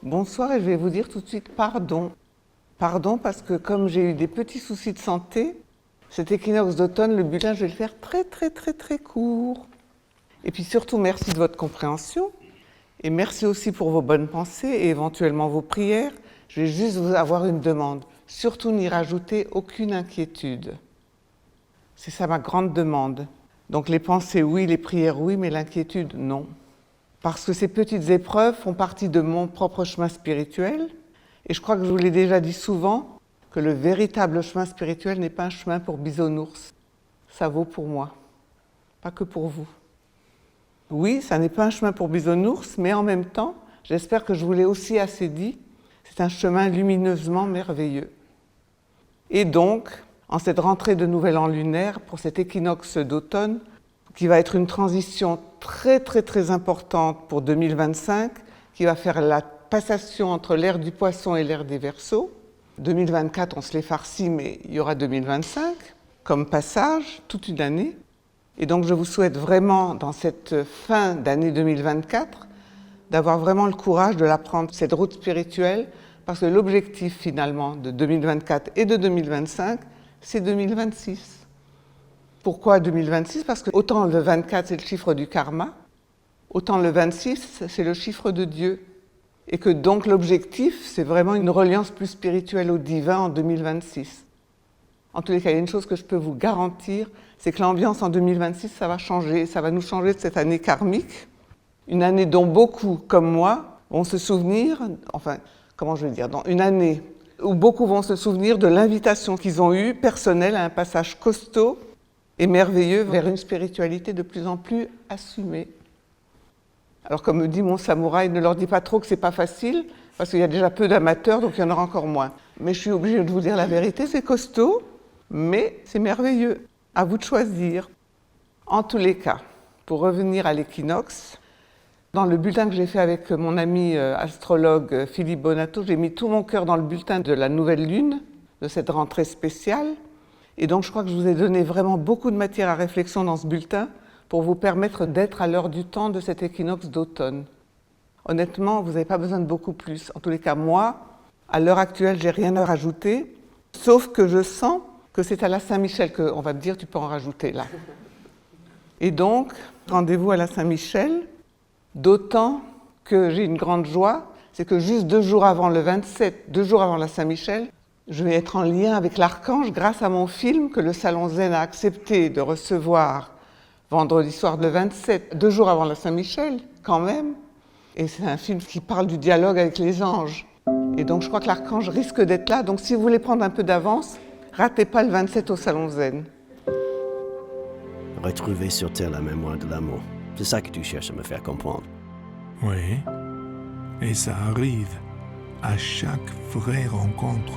Bonsoir et je vais vous dire tout de suite pardon. Pardon parce que comme j'ai eu des petits soucis de santé, cet équinoxe d'automne, le bulletin, je vais le faire très court. Et puis surtout, merci de votre compréhension. Et merci aussi pour vos bonnes pensées et éventuellement vos prières. Je vais juste vous avoir une demande. Surtout n'y rajoutez aucune inquiétude. C'est ça ma grande demande. Donc les pensées, oui, les prières, oui, mais l'inquiétude, non. Parce que ces petites épreuves font partie de mon propre chemin spirituel. Et je crois que je vous l'ai déjà dit souvent, que le véritable chemin spirituel n'est pas un chemin pour bisounours. Ça vaut pour moi, pas que pour vous. Oui, ça n'est pas un chemin pour bisounours, mais en même temps, j'espère que je vous l'ai aussi assez dit, c'est un chemin lumineusement merveilleux. Et donc, en cette rentrée de Nouvel An lunaire, pour cet équinoxe d'automne, qui va être une transition très importante pour 2025, qui va faire la passation entre l'ère du Poisson et l'ère des Verseaux. 2024, on se les farcit, mais il y aura 2025 comme passage, toute une année. Et donc je vous souhaite vraiment, dans cette fin d'année 2024, d'avoir vraiment le courage de la prendre, cette route spirituelle, parce que l'objectif finalement de 2024 et de 2025, c'est 2026. Pourquoi 2026 ? Parce que autant le 24 c'est le chiffre du karma, autant le 26 c'est le chiffre de Dieu. Et que donc l'objectif c'est vraiment une reliance plus spirituelle au divin en 2026. En tous les cas, il y a une chose que je peux vous garantir, c'est que l'ambiance en 2026 ça va changer, ça va nous changer de cette année karmique. Une année dont beaucoup, comme moi, vont se souvenir, enfin, comment je vais dire, dans une année où beaucoup vont se souvenir de l'invitation qu'ils ont eue, personnelle, à un passage costaud et merveilleux vers une spiritualité de plus en plus assumée. Alors comme me dit mon samouraï, ne leur dis pas trop que c'est pas facile, parce qu'il y a déjà peu d'amateurs, donc il y en aura encore moins. Mais je suis obligée de vous dire la vérité, c'est costaud, mais c'est merveilleux. À vous de choisir. En tous les cas, pour revenir à l'équinoxe, dans le bulletin que j'ai fait avec mon ami astrologue Philippe Bonato, j'ai mis tout mon cœur dans le bulletin de la nouvelle lune, de cette rentrée spéciale. Et donc je crois que je vous ai donné vraiment beaucoup de matière à réflexion dans ce bulletin pour vous permettre d'être à l'heure du temps de cet équinoxe d'automne. Honnêtement, vous n'avez pas besoin de beaucoup plus. En tous les cas, moi, à l'heure actuelle, j'ai rien à rajouter, sauf que je sens que c'est à la Saint-Michel qu'on va me dire, tu peux en rajouter là. Et donc, rendez-vous à la Saint-Michel, d'autant que j'ai une grande joie, c'est que juste 2 jours avant le 27, 2 jours avant la Saint-Michel, je vais être en lien avec l'archange grâce à mon film que le Salon Zen a accepté de recevoir vendredi soir le 27, 2 jours avant la Saint-Michel, quand même. Et c'est un film qui parle du dialogue avec les anges. Et donc je crois que l'archange risque d'être là. Donc si vous voulez prendre un peu d'avance, ratez pas le 27 au Salon Zen. Retrouver sur Terre la mémoire de l'amour. C'est ça que tu cherches à me faire comprendre. Oui, et ça arrive à chaque vraie rencontre.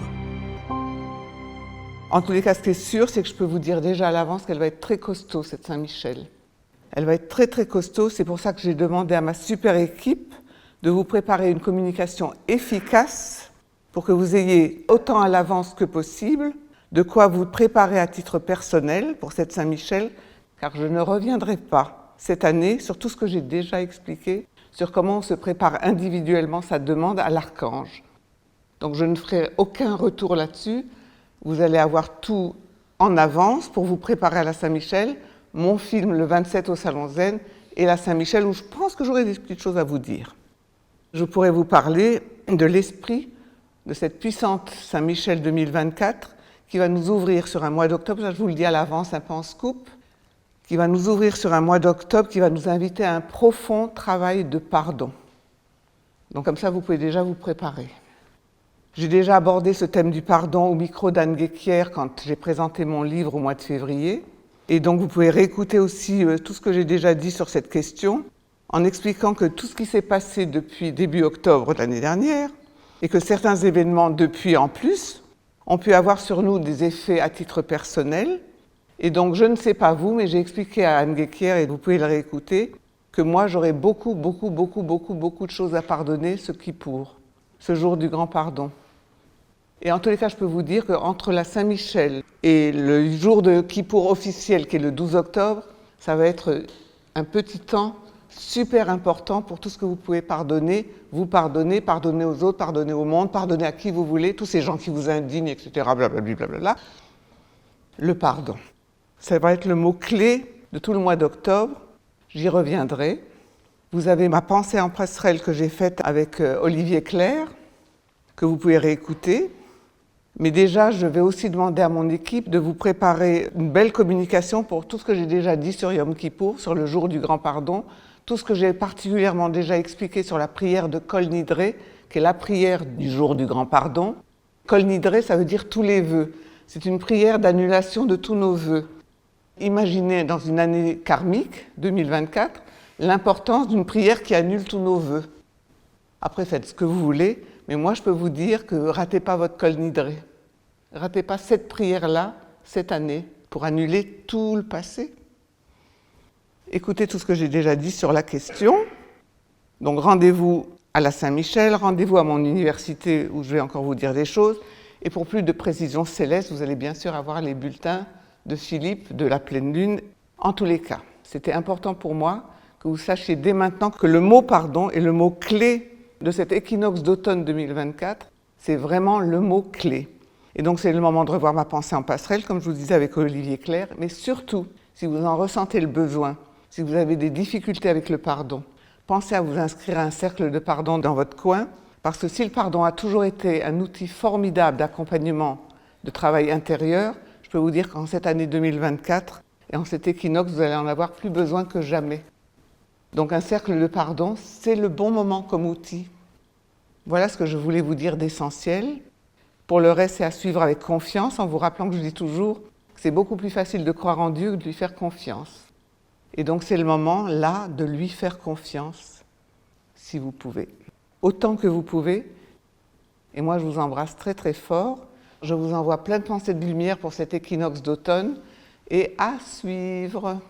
En tous les cas, ce qui est sûr, c'est que je peux vous dire déjà à l'avance qu'elle va être très costaud, cette Saint-Michel. Elle va être très costaud, c'est pour ça que j'ai demandé à ma super équipe de vous préparer une communication efficace pour que vous ayez autant à l'avance que possible de quoi vous préparer à titre personnel pour cette Saint-Michel, car je ne reviendrai pas cette année sur tout ce que j'ai déjà expliqué, sur comment on se prépare individuellement sa demande à l'archange. Donc je ne ferai aucun retour là-dessus. Vous allez avoir tout en avance pour vous préparer à la Saint-Michel, mon film le 27 au Salon Zen et la Saint-Michel où je pense que j'aurai des petites choses à vous dire. Je pourrais vous parler de l'esprit de cette puissante Saint-Michel 2024 qui va nous ouvrir sur un mois d'octobre, là je vous le dis à l'avance un peu en scoop, qui va nous ouvrir sur un mois d'octobre, qui va nous inviter à un profond travail de pardon. Donc comme ça vous pouvez déjà vous préparer. J'ai déjà abordé ce thème du pardon au micro d'Anne Guéquière quand j'ai présenté mon livre au mois de février. Et donc vous pouvez réécouter aussi tout ce que j'ai déjà dit sur cette question, en expliquant que tout ce qui s'est passé depuis début octobre de l'année dernière, et que certains événements depuis en plus, ont pu avoir sur nous des effets à titre personnel. Et donc je ne sais pas vous, mais j'ai expliqué à Anne Guéquière, et vous pouvez le réécouter, que moi j'aurais beaucoup de choses à pardonner ce Kippour, ce jour du grand pardon. Et en tous les cas, je peux vous dire qu'entre la Saint-Michel et le jour de Kippour officiel, qui est le 12 octobre, ça va être un petit temps super important pour tout ce que vous pouvez pardonner, pardonner aux autres, pardonner au monde, pardonner à qui vous voulez, tous ces gens qui vous indignent, etc. Blablabla. Le pardon. Ça va être le mot-clé de tout le mois d'octobre. J'y reviendrai. Vous avez ma pensée en passerelle que j'ai faite avec Olivier Clerc, que vous pouvez réécouter. Mais déjà, je vais aussi demander à mon équipe de vous préparer une belle communication pour tout ce que j'ai déjà dit sur Yom Kippour, sur le jour du grand pardon, tout ce que j'ai particulièrement déjà expliqué sur la prière de Kol Nidre, qui est la prière du jour du grand pardon. Kol Nidre, ça veut dire tous les vœux. C'est une prière d'annulation de tous nos vœux. Imaginez dans une année karmique, 2024, l'importance d'une prière qui annule tous nos vœux. Après, faites ce que vous voulez, mais moi je peux vous dire que ratez pas votre Kol Nidre. Ratez pas cette prière-là, cette année, pour annuler tout le passé. Écoutez tout ce que j'ai déjà dit sur la question. Donc rendez-vous à la Saint-Michel, rendez-vous à mon université où je vais encore vous dire des choses. Et pour plus de précision céleste, vous allez bien sûr avoir les bulletins de Philippe de la pleine lune. En tous les cas, c'était important pour moi que vous sachiez dès maintenant que le mot pardon est le mot clé de cet équinoxe d'automne 2024. C'est vraiment le mot clé. Et donc c'est le moment de revoir ma pensée en passerelle, comme je vous disais avec Olivier Clerc, mais surtout, si vous en ressentez le besoin, si vous avez des difficultés avec le pardon, pensez à vous inscrire à un cercle de pardon dans votre coin, parce que si le pardon a toujours été un outil formidable d'accompagnement, de travail intérieur, je peux vous dire qu'en cette année 2024 et en cet équinoxe, vous allez en avoir plus besoin que jamais. Donc un cercle de pardon, c'est le bon moment comme outil. Voilà ce que je voulais vous dire d'essentiel. Pour le reste, c'est à suivre avec confiance, en vous rappelant que je dis toujours que c'est beaucoup plus facile de croire en Dieu que de lui faire confiance. Et donc c'est le moment, là, de lui faire confiance, si vous pouvez. Autant que vous pouvez. Et moi, je vous embrasse très très fort. Je vous envoie plein de pensées de lumière pour cet équinoxe d'automne. Et à suivre.